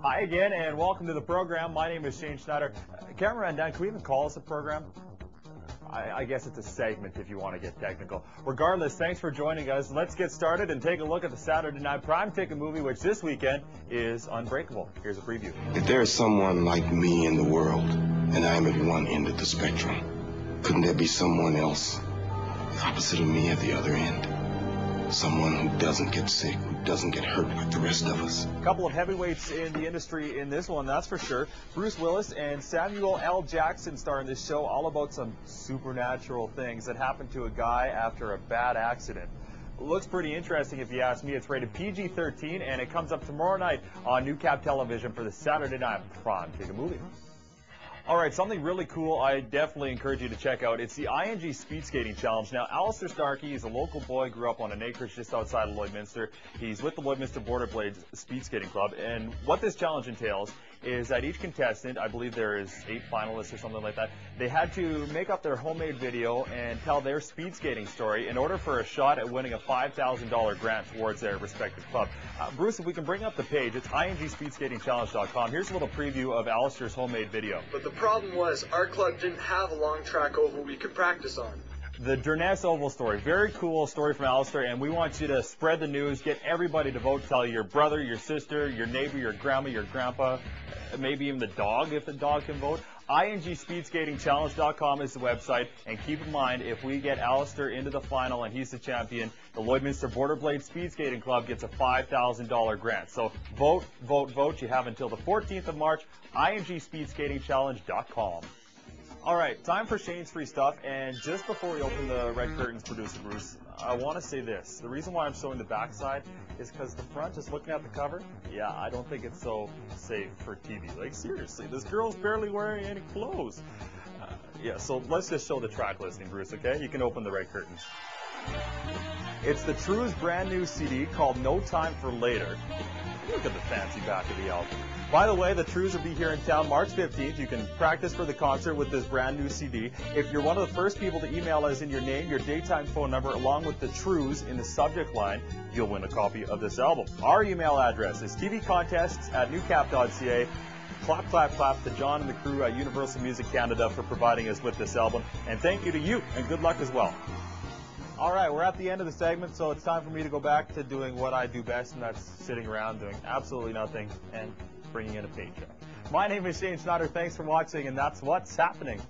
Hi again, and welcome to the program. My name is Schneider. Cameraman Dan, can we even call this a program? I guess it's a segment if you want to get technical. Regardless, thanks for joining us. Let's get started and take a look at the Saturday night prime ticket movie, which this weekend is Unbreakable. Here's a preview. If there is someone like me in the world, and I am at one end of the spectrum, couldn't there be someone else opposite of me at the other end? Someone who doesn't get sick, who doesn't get hurt like the rest of us. A couple of heavyweights in the industry in this one, that's for sure. Bruce Willis and Samuel L. Jackson star in this show, all about some supernatural things that happened to a guy after a bad accident. Looks pretty interesting if you ask me. It's rated PG-13 and it comes up tomorrow night on New Cap Television for the Saturday night prime ticket movie. All right, something really cool I definitely encourage you to check out. It's the ING Speed Skating Challenge. Now, Alistair Starkey is a local boy, grew up on an acreage just outside of Lloydminster. He's with the Lloydminster Border Blades Speed Skating Club, and what this challenge entails is that each contestant, I believe there is 8 finalists or something like that, they had to make up their homemade video and tell their speed skating story in order for a shot at winning a $5,000 grant towards their respective club. Bruce, if we can bring up the page, it's ingspeedskatingchallenge.com. Here's a little preview of Alistair's homemade video. But the problem was, our club didn't have a long track oval we could practice on. The Durness Oval story. Very cool story from Alistair, and we want you to spread the news, get everybody to vote, tell your brother, your sister, your neighbor, your grandma, your grandpa, maybe even the dog if the dog can vote. ingspeedskatingchallenge.com is the website, and keep in mind, if we get Alistair into the final and he's the champion, the Lloydminster Border Blade Speed Skating Club gets a $5,000 grant. So vote, vote, vote. You have until the 14th of March, ingspeedskatingchallenge.com. All right, time for Shane's free stuff, and just before we open the red curtains, producer Bruce, I want to say this. The reason why I'm showing the backside is because the front, just looking at the cover, yeah, I don't think it's so safe for TV. Like, seriously, this girl's barely wearing any clothes. Yeah, so let's just show the track listing, Bruce, okay? You can open the red curtains. It's the True's brand new CD called No Time for Later. Look at the fancy back of the album. By the way, the Trues will be here in town March 15th. You can practice for the concert with this brand new CD. If you're one of the first people to email us in your name, your daytime phone number, along with the Trues in the subject line, you'll win a copy of this album. Our email address is tvcontests@newcap.ca. Clap, clap, clap to John and the crew at Universal Music Canada for providing us with this album. And thank you to you, and good luck as well. All right, we're at the end of the segment, so it's time for me to go back to doing what I do best, and that's sitting around doing absolutely nothing and bringing in a paycheck. My name is Shane Schneider. Thanks for watching, and that's what's happening.